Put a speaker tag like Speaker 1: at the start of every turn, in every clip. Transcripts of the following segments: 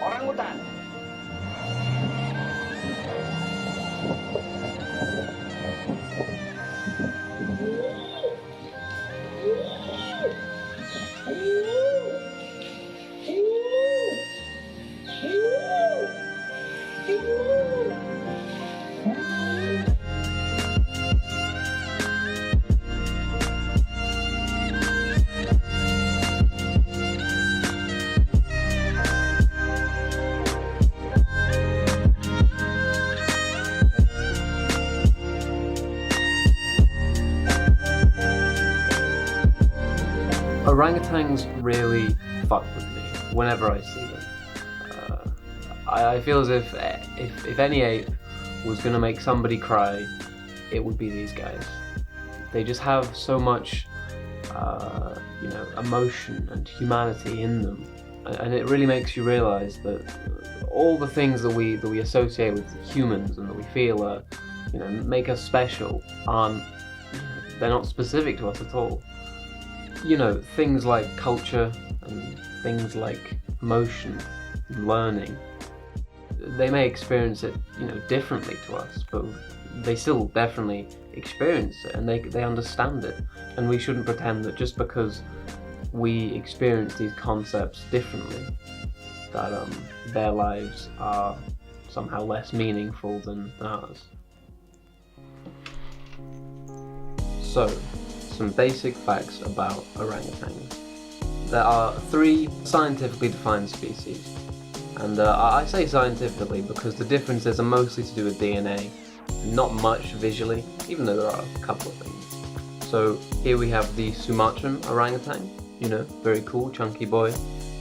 Speaker 1: Orangutan.
Speaker 2: Orangutans really fuck with me whenever I see them. I feel as if any ape was gonna make somebody cry, it would be these guys. They just have so much, emotion and humanity in them, and it really makes you realize that all the things that we associate with humans and that we feel are, make us special aren't. They're not specific to us at all. Things like culture and things like emotion and learning, they may experience it, differently to us, but they still definitely experience it and they understand it. And we shouldn't pretend that just because we experience these concepts differently, that their lives are somehow less meaningful than ours. So, some basic facts about orangutans. There are 3 scientifically defined species, and I say scientifically because the differences are mostly to do with DNA, and not much visually, even though there are a couple of things. So here we have the Sumatran orangutan, very cool, chunky boy,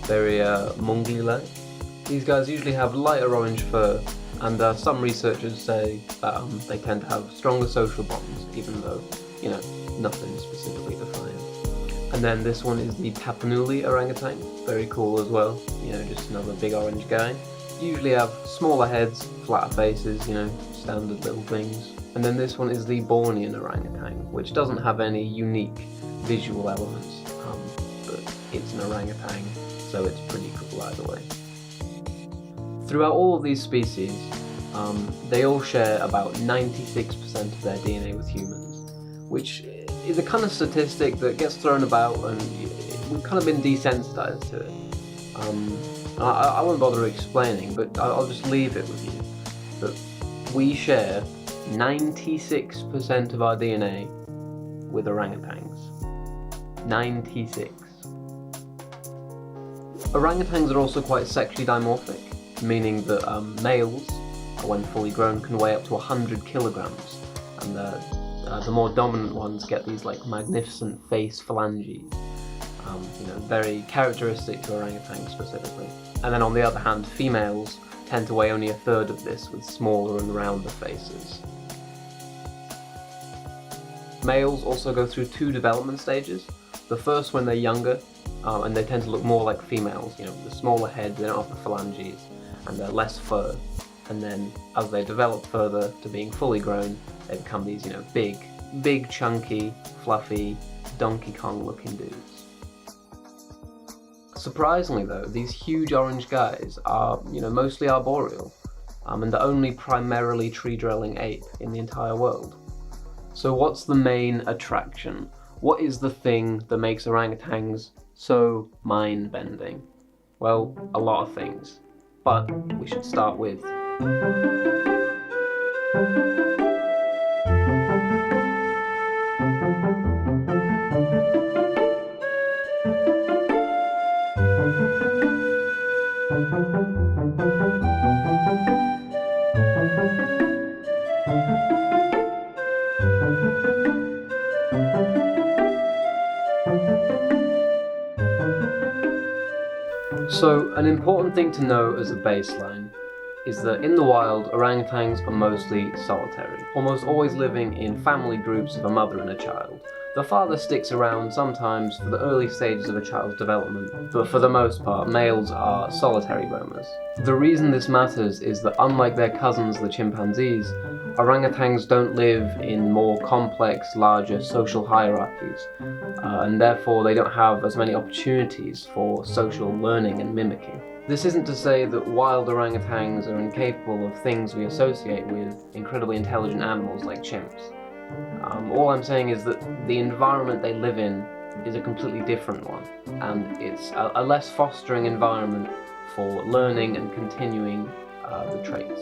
Speaker 2: very mungly-like. These guys usually have lighter orange fur, and some researchers say that they tend to have stronger social bonds, even though, nothing specifically defined. And then this one is the Tapanuli orangutan, very cool as well, just another big orange guy. Usually have smaller heads, flatter faces, standard little things. And then this one is the Bornean orangutan, which doesn't have any unique visual elements, but it's an orangutan, so it's pretty cool either way. Throughout all of these species, they all share about 96% of their DNA with humans, which is a kind of statistic that gets thrown about, and we've kind of been desensitized to it. I won't bother explaining, but I'll just leave it with you that we share 96% of our DNA with orangutans. 96. Orangutans are also quite sexually dimorphic, meaning that males, when fully grown, can weigh up to 100 kilograms, and the more dominant ones get these magnificent face phalanges, very characteristic to orangutans specifically. And then on the other hand, females tend to weigh only 1/3 of this, with smaller and rounder faces. Males also go through 2 development stages. The first when they're younger, and they tend to look more like females, with a smaller head, they don't have the phalanges, and they're less fur. And then as they develop further to being fully grown, they become these, big, chunky, fluffy, Donkey Kong looking dudes. Surprisingly though, these huge orange guys are, mostly arboreal, and the only primarily tree-dwelling ape in the entire world. So what's the main attraction? What is the thing that makes orangutans so mind-bending? Well, a lot of things, but we should start with So, an important thing to know as a baseline is that in the wild, orangutans are mostly solitary, almost always living in family groups of a mother and a child. The father sticks around sometimes for the early stages of a child's development, but for the most part, males are solitary roamers. The reason this matters is that unlike their cousins, the chimpanzees, orangutans don't live in more complex, larger social hierarchies, and therefore they don't have as many opportunities for social learning and mimicking. This isn't to say that wild orangutans are incapable of things we associate with incredibly intelligent animals like chimps. All I'm saying is that the environment they live in is a completely different one, and it's a less fostering environment for learning and continuing the traits.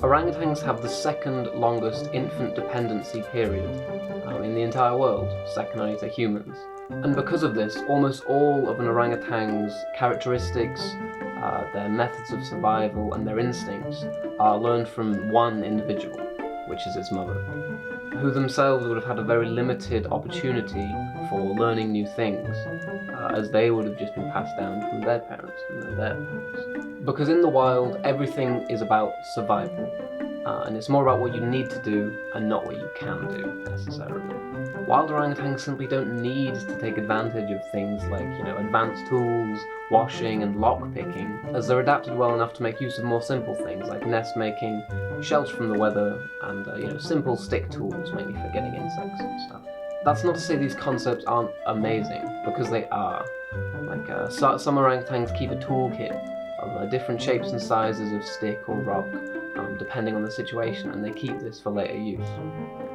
Speaker 2: Orangutans have the second longest infant dependency period in the entire world, second only to humans. And because of this, almost all of an orangutan's characteristics, their methods of survival and their instincts are learned from one individual, which is its mother, who themselves would have had a very limited opportunity for learning new things, as they would have just been passed down from their parents and their parents. Because in the wild, everything is about survival, and it's more about what you need to do and not what you can do, necessarily. Wild orangutans simply don't need to take advantage of things like, advanced tools, washing and lock-picking, as they're adapted well enough to make use of more simple things like nest-making, shelter from the weather, and simple stick tools, mainly for getting insects and stuff. That's not to say these concepts aren't amazing, because they are. Some orangutans keep a toolkit of different shapes and sizes of stick or rock, depending on the situation, and they keep this for later use.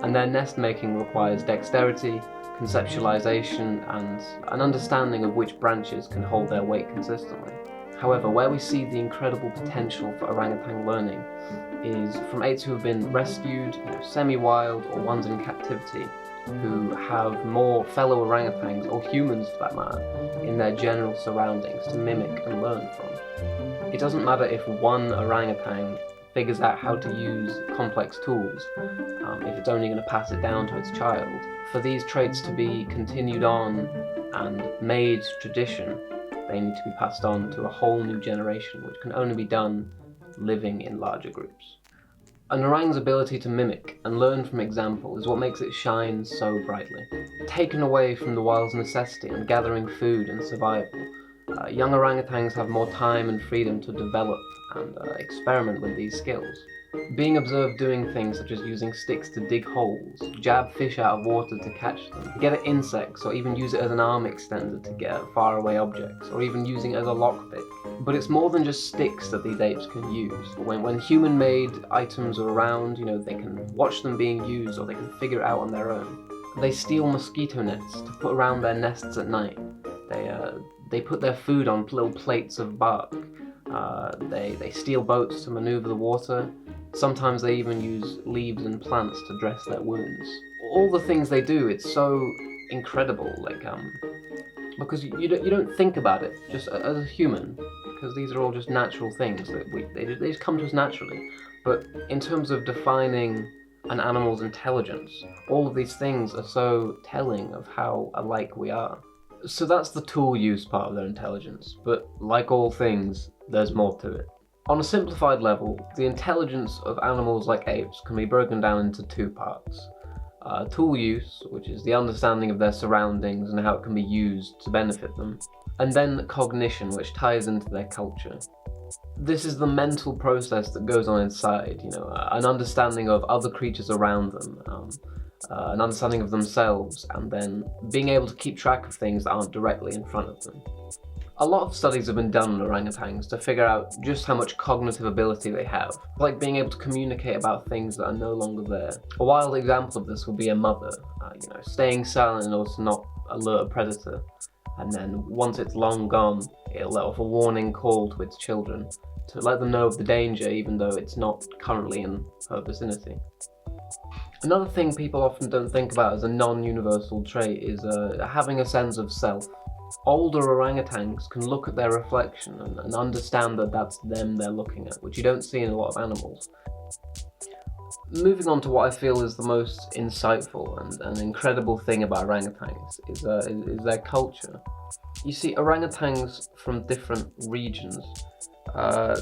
Speaker 2: And their nest making requires dexterity, conceptualization, and an understanding of which branches can hold their weight consistently. However, where we see the incredible potential for orangutan learning is from apes who have been rescued, semi-wild, or ones in captivity, who have more fellow orangutans, or humans for that matter, in their general surroundings to mimic and learn from. It doesn't matter if one orangutan figures out how to use complex tools, if it's only going to pass it down to its child. For these traits to be continued on and made tradition, they need to be passed on to a whole new generation, which can only be done living in larger groups. An orang's ability to mimic and learn from example is what makes it shine so brightly. Taken away from the wild's necessity and gathering food and survival, young orangutans have more time and freedom to develop and experiment with these skills. Being observed doing things such as using sticks to dig holes, jab fish out of water to catch them, get at insects, or even use it as an arm extender to get at faraway objects, or even using it as a lockpick. But it's more than just sticks that these apes can use. When human-made items are around, they can watch them being used, or they can figure it out on their own. They steal mosquito nets to put around their nests at night. They put their food on little plates of bark. They steal boats to maneuver the water. Sometimes they even use leaves and plants to dress their wounds. All the things they do, it's so incredible, because you don't think about it just as a human, because these are all just natural things that they just come to us naturally. But in terms of defining an animal's intelligence, all of these things are so telling of how alike we are. So that's the tool use part of their intelligence, but like all things, there's more to it. On a simplified level, the intelligence of animals like apes can be broken down into two parts. Tool use, which is the understanding of their surroundings and how it can be used to benefit them, and then cognition, which ties into their culture. This is the mental process that goes on inside, an understanding of other creatures around them, an understanding of themselves, and then being able to keep track of things that aren't directly in front of them. A lot of studies have been done on orangutans to figure out just how much cognitive ability they have, like being able to communicate about things that are no longer there. A wild example of this would be a mother, staying silent in order to not alert a predator, and then once it's long gone, it'll let off a warning call to its children to let them know of the danger even though it's not currently in her vicinity. Another thing people often don't think about as a non-universal trait is having a sense of self. Older orangutans can look at their reflection and understand that that's them they're looking at, which you don't see in a lot of animals. Moving on to what I feel is the most insightful and incredible thing about orangutans is their culture. You see, orangutans from different regions,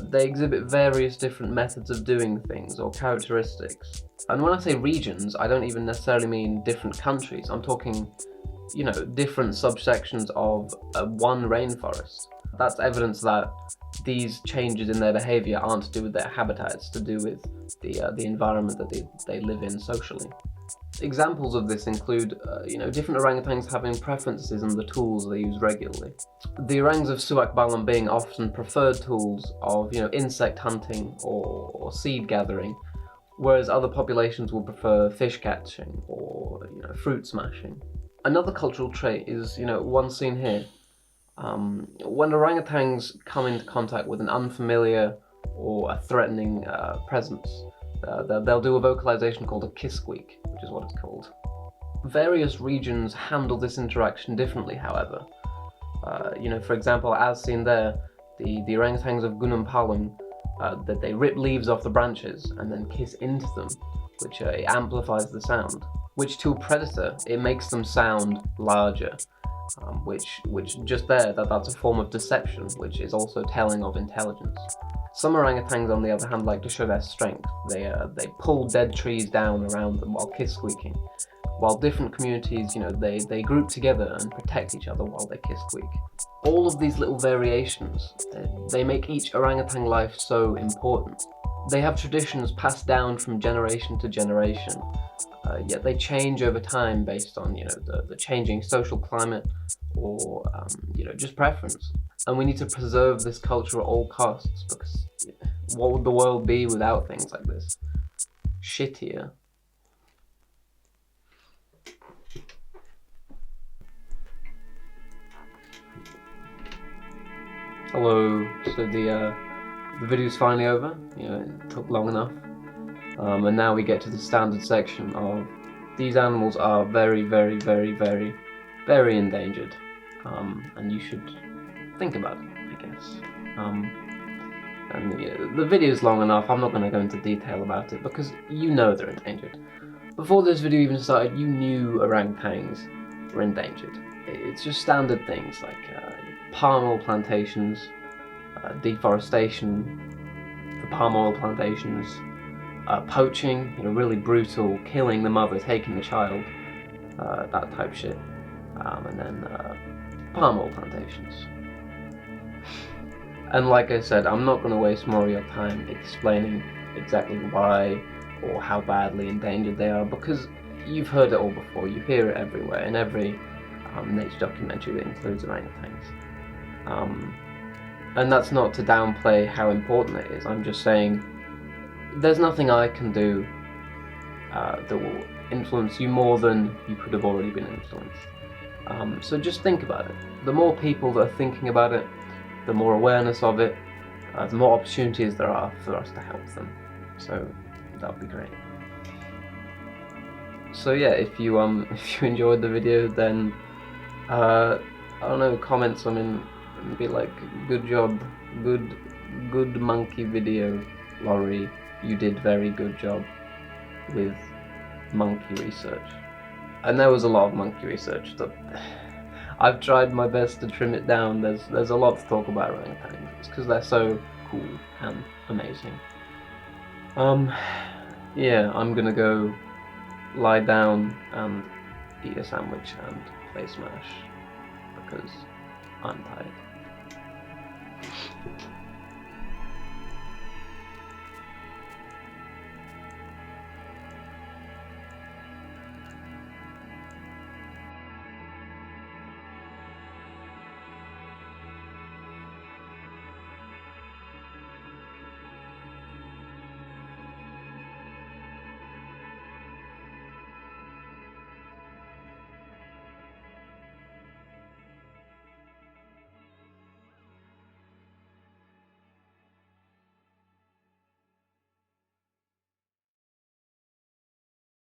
Speaker 2: they exhibit various different methods of doing things or characteristics. And when I say regions, I don't even necessarily mean different countries. I'm talking different subsections of one rainforest. That's evidence that these changes in their behaviour aren't to do with their habitat, it's to do with the environment that they live in socially. Examples of this include, different orangutans having preferences in the tools they use regularly. The orangs of Suak Balambing often preferred tools of, insect hunting or seed gathering, whereas other populations will prefer fish catching or, fruit smashing. Another cultural trait is, one seen here. When orangutans come into contact with an unfamiliar or a threatening presence, they'll do a vocalization called a kiss squeak, which is what it's called. Various regions handle this interaction differently, however. For example, as seen there, the orangutans of Gunung Palung, that they rip leaves off the branches and then kiss into them, which it amplifies the sound. Which to a predator, it makes them sound larger. Which just there, that's a form of deception, which is also telling of intelligence. Some orangutans, on the other hand, like to show their strength. They pull dead trees down around them while kiss squeaking, while different communities, they group together and protect each other while they kiss squeak. All of these little variations, they make each orangutan life so important. They have traditions passed down from generation to generation, yet they change over time based on, the changing social climate or, just preference. And we need to preserve this culture at all costs, because what would the world be without things like this? Shittier. Hello, so the video's finally over, it took long enough, and now we get to the standard section of these animals are very, very, very, very, very endangered, and you should think about it, I guess. And the video's long enough, I'm not going to go into detail about it, because they're endangered. Before this video even started, you knew orangutans were endangered. It's just standard things like palm oil plantations, deforestation for palm oil plantations, poaching, really brutal, killing the mother, taking the child, that type shit, and then palm oil plantations. And like I said, I'm not going to waste more of your time explaining exactly why or how badly endangered they are, because you've heard it all before, you hear it everywhere, in every nature documentary that includes orangutans. And that's not to downplay how important it is, I'm just saying there's nothing I can do that will influence you more than you could have already been influenced. So just think about it. The more people that are thinking about it, the more awareness of it, the more opportunities there are for us to help them. So that would be great. So yeah, if you enjoyed the video, then I don't know, comment something and be like, good job, good monkey video, Laurie, you did very good job with monkey research. And there was a lot of monkey research that I've tried my best to trim it down. There's a lot to talk about orangutans. It's because they're so cool and amazing. Yeah, I'm gonna go lie down and eat a sandwich and play Smash because I'm tired.